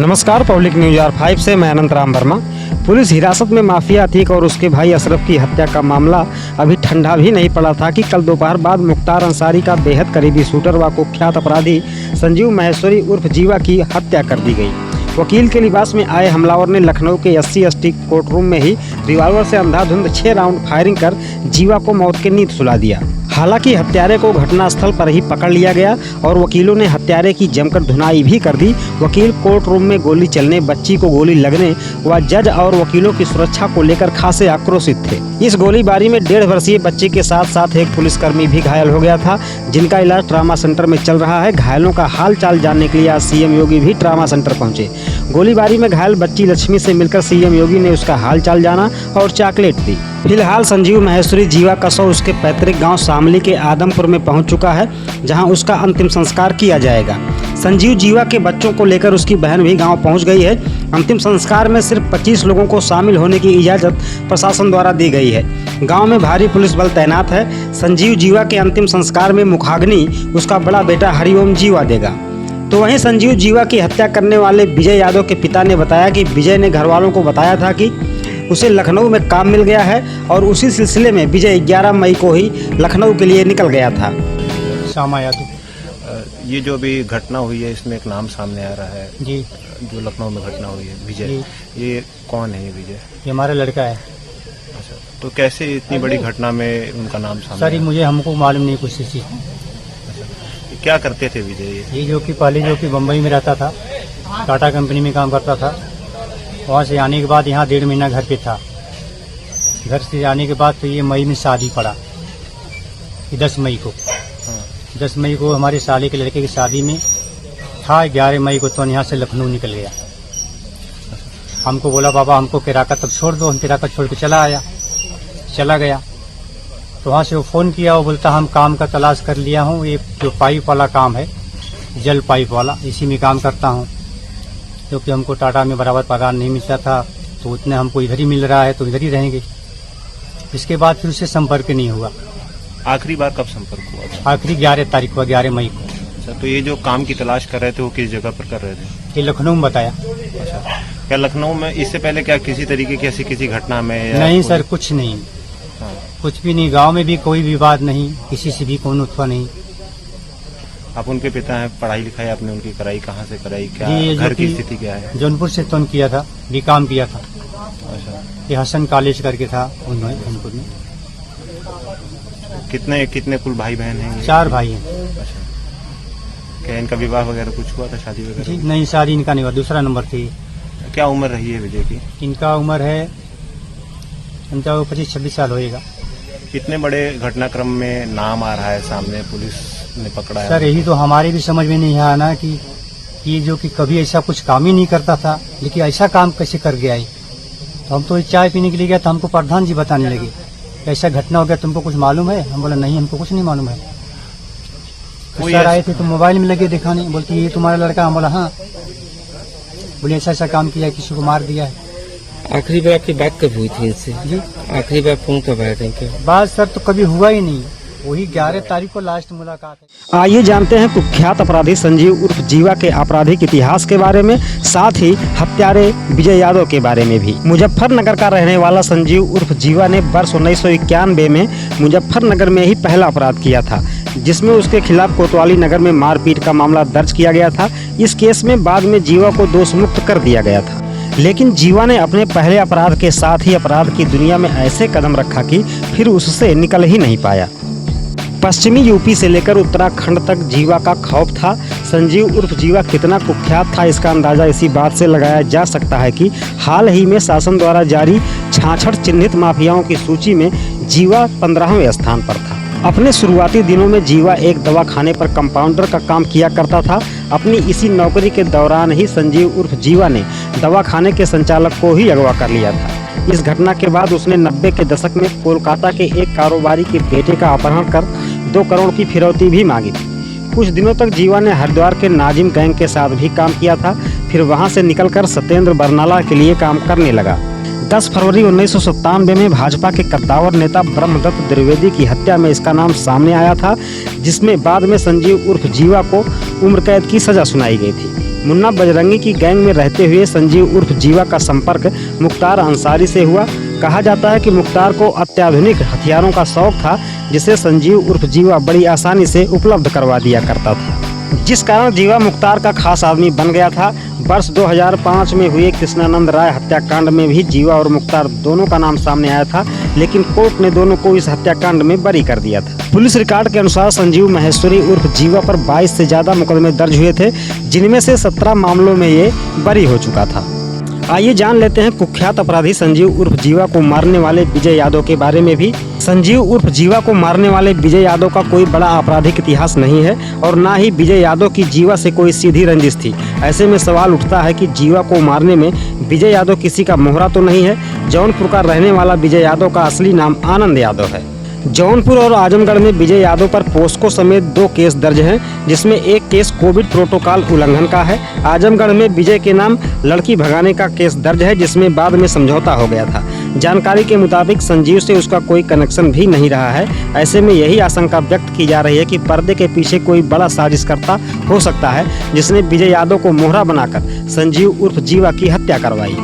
नमस्कार, public news R5 से मैं अनंत राम वर्मा। पुलिस हिरासत में माफिया अतीक और उसके भाई अशरफ की हत्या का मामला अभी ठंडा भी नहीं पड़ा था कि कल दोपहर बाद मुख्तार अंसारी का बेहद करीबी शूटर व कुख्यात अपराधी संजीव महेश्वरी उर्फ जीवा की हत्या कर दी गई। वकील के लिबास में आए हमलावर ने लखनऊ के SC/ST कोर्ट रूम में ही रिवॉल्वर से अंधाधुंध 6 राउंड फायरिंग कर जीवा को मौत की नींद सुला दिया। हालांकि हत्यारे को घटनास्थल पर ही पकड़ लिया गया और वकीलों ने हत्यारे की जमकर धुनाई भी कर दी। वकील कोर्ट रूम में गोली चलने, बच्ची को गोली लगने व जज और वकीलों की सुरक्षा को लेकर खासे आक्रोशित थे। इस गोलीबारी में 1.5 वर्षीय बच्चे के साथ साथ एक पुलिसकर्मी भी घायल हो गया था, जिनका इलाज ट्रामा सेंटर में चल रहा है। घायलों का हाल चाल जानने के लिए आज CM योगी भी ट्रामा सेंटर पहुंचे। गोलीबारी में घायल बच्ची लक्ष्मी से मिलकर CM योगी ने उसका हाल चाल जाना और चॉकलेट दी। फिलहाल संजीव महेश्वरी जीवा का शव उसके पैतृक गांव शामली के आदमपुर में पहुंच चुका है, जहां उसका अंतिम संस्कार किया जाएगा। संजीव जीवा के बच्चों को लेकर उसकी बहन भी गांव पहुंच गई है। अंतिम संस्कार में सिर्फ 25 लोगों को शामिल होने की इजाज़त प्रशासन द्वारा दी गई है। गांव में भारी पुलिस बल तैनात है। संजीव जीवा के अंतिम संस्कार में मुखाग्नि उसका बड़ा बेटा हरिओम जीवा देगा। तो वहीं संजीव जीवा की हत्या करने वाले विजय यादव के पिता ने बताया कि विजय ने घरवालों को बताया था कि उसे लखनऊ में काम मिल गया है और उसी सिलसिले में विजय 11 मई को ही लखनऊ के लिए निकल गया था। श्यामा यादव। ये जो अभी घटना हुई है, इसमें एक नाम सामने आ रहा है जी, जो लखनऊ में घटना हुई है, विजय। ये कौन है ये विजय? ये हमारा लड़का है। अच्छा, तो कैसे इतनी बड़ी घटना में उनका नाम सामने? सर मुझे हमको मालूम नहीं कुछ चीज़। क्या करते थे विजय? ये जो कि पहले जो कि बम्बई में रहता था, टाटा कंपनी में काम करता था। वहाँ से आने के बाद यहाँ 1.5 महीना घर पे था। घर से आने के बाद तो ये मई में शादी पड़ा, 10 मई को। 10 मई को हमारे साले के लड़के की शादी में था। 11 मई को तो यहाँ से लखनऊ निकल गया। हमको बोला बाबा हमको किराका तब छोड़ दो। हम किराका छोड़ के चला गया। तो वहाँ से वो फ़ोन किया, वो बोलता हम काम का तलाश कर लिया हूँ, ये जो पाइप वाला काम है, जल पाइप वाला, इसी में काम करता हूँ। क्योंकि हमको टाटा में बराबर पगार नहीं मिलता था, तो उतने हमको इधर ही मिल रहा है तो इधर ही रहेंगे। इसके बाद फिर उससे संपर्क नहीं हुआ। आखिरी बार कब संपर्क हुआ? आखिरी 11 तारीख को, 11 मई को। अच्छा, तो ये जो काम की तलाश कर रहे थे वो किस जगह पर कर रहे थे? ये लखनऊ में बताया। अच्छा, क्या लखनऊ में इससे पहले क्या किसी तरीके की ऐसी किसी घटना में? नहीं सर, कुछ नहीं। हाँ। कुछ भी नहीं। गांव में भी कोई विवाद नहीं, किसी से भी कोई उत्पन्न नहीं। आप उनके पिता हैं, पढ़ाई लिखाई आपने उनकी कराई, कहाँ से कराई, क्या जी, घर की स्थिति क्या है? जौनपुर से तो किया था, बीकॉम किया था। अच्छा, ये हसन कॉलेज करके था उन्होंने जौनपुर में। कितने कुल भाई बहन हैं? 4 भाई हैं। अच्छा, क्या इनका विवाह वगैरह कुछ हुआ था, शादी जी वगैरह? नहीं, शादी इनका नहीं हुआ, दूसरा नंबर थी। क्या उम्र रही है विजय की? इनका उम्र है 25-26 साल होएगा। कितने बड़े घटनाक्रम में नाम आ रहा है सामने, पुलिस ने पकड़ा है? सर यही तो हमारे भी समझ में नहीं आया ना कि ये जो कि कभी ऐसा कुछ काम ही नहीं करता था, लेकिन ऐसा काम कैसे कर गया है। तो हम तो चाय पीने के लिए गया तो हमको प्रधान जी बताने लगे ऐसा घटना हो गया, तुमको कुछ मालूम है? हम बोला नहीं, हमको कुछ नहीं मालूम है। तो सर आए थे तो मोबाइल में लगे दिखाने, बोलते ये तुम्हारा लड़का। हम बोला हाँ। बोले ऐसा ऐसा काम किया, किसी को मार दिया है। आखिरी बार आपकी बात कब हुई थी इनसे? जी, आखिरी बार फोन कब आया था इनके? बात सर तो कभी हुआ ही नहीं, वही 11 तारीख को लास्ट मुलाकात है। आइए जानते हैं कुख्यात अपराधी संजीव उर्फ जीवा के आपराधिक इतिहास के बारे में, साथ ही हत्यारे विजय यादव के बारे में भी। मुजफ्फरनगर का रहने वाला संजीव उर्फ जीवा ने वर्ष 1991 में मुजफ्फरनगर में ही पहला अपराध किया था, जिसमें उसके खिलाफ कोतवाली नगर में मारपीट का मामला दर्ज किया गया था। इस केस में बाद में जीवा को दोष मुक्त कर दिया गया था, लेकिन जीवा ने अपने पहले अपराध के साथ ही अपराध की दुनिया में ऐसे कदम रखा कि फिर उससे निकल ही नहीं पाया। पश्चिमी यूपी से लेकर उत्तराखंड तक जीवा का खौफ था। संजीव उर्फ जीवा कितना कुख्यात था, इसका अंदाजा इसी बात से लगाया जा सकता है कि हाल ही में शासन द्वारा जारी 66 चिन्हित माफियाओं की सूची में जीवा 15वें स्थान पर था। अपने शुरुआती दिनों में जीवा एक दवाखाने पर कंपाउंडर का काम किया करता था। अपनी इसी नौकरी के दौरान ही संजीव उर्फ जीवा ने दवाखाने के संचालक को ही अगवा कर लिया था। इस घटना के बाद उसने 90 के दशक में कोलकाता के एक कारोबारी के बेटे का अपहरण कर 2 करोड़ की फिरौती भी मांगी थी। कुछ दिनों तक जीवा ने हरिद्वार के नाजिम गैंग के साथ भी काम किया था। फिर वहां से निकलकर सत्येंद्र बरनाला के लिए काम करने लगा। 10 फरवरी 1997 में भाजपा के कद्दावर नेता ब्रह्मदत्त द्विवेदी की हत्या में इसका नाम सामने आया था, जिसमें बाद में संजीव उर्फ जीवा को उम्र कैद की सजा सुनाई गई थी। मुन्ना बजरंगी की गैंग में रहते हुए संजीव उर्फ जीवा का संपर्क मुख्तार अंसारी से हुआ। कहा जाता है कि मुख्तार को अत्याधुनिक हथियारों का शौक था, जिसे संजीव उर्फ जीवा बड़ी आसानी से उपलब्ध करवा दिया करता था, जिस कारण जीवा मुख्तार का खास आदमी बन गया था। वर्ष 2005 में हुए कृष्णानंद राय हत्याकांड में भी जीवा और मुख्तार दोनों का नाम सामने आया था, लेकिन कोर्ट ने दोनों को इस हत्याकांड में बरी कर दिया था। पुलिस रिकॉर्ड के अनुसार संजीव महेश्वरी उर्फ जीवा पर 22 से ज्यादा मुकदमे दर्ज हुए थे, जिनमें से 17 मामलों में ये बरी हो चुका था। आइए जान लेते हैं कुख्यात अपराधी संजीव उर्फ जीवा को मारने वाले विजय यादव के बारे में भी। संजीव उर्फ जीवा को मारने वाले विजय यादव का कोई बड़ा आपराधिक इतिहास नहीं है और ना ही विजय यादव की जीवा से कोई सीधी रंजिश थी। ऐसे में सवाल उठता है कि जीवा को मारने में विजय यादव किसी का मोहरा तो नहीं है। जौनपुर का रहने वाला विजय यादव का असली नाम आनंद यादव है। जौनपुर और आजमगढ़ में विजय यादव पर पोस्को समेत 2 केस दर्ज हैं, जिसमें एक केस कोविड प्रोटोकॉल उल्लंघन का है। आजमगढ़ में विजय के नाम लड़की भगाने का केस दर्ज है, जिसमें बाद में समझौता हो गया था। जानकारी के मुताबिक संजीव से उसका कोई कनेक्शन भी नहीं रहा है। ऐसे में यही आशंका व्यक्त की जा रही है कि पर्दे के पीछे कोई बड़ा साजिशकर्ता हो सकता है, जिसने विजय यादव को मोहरा बनाकर संजीव उर्फ जीवा की हत्या करवाई।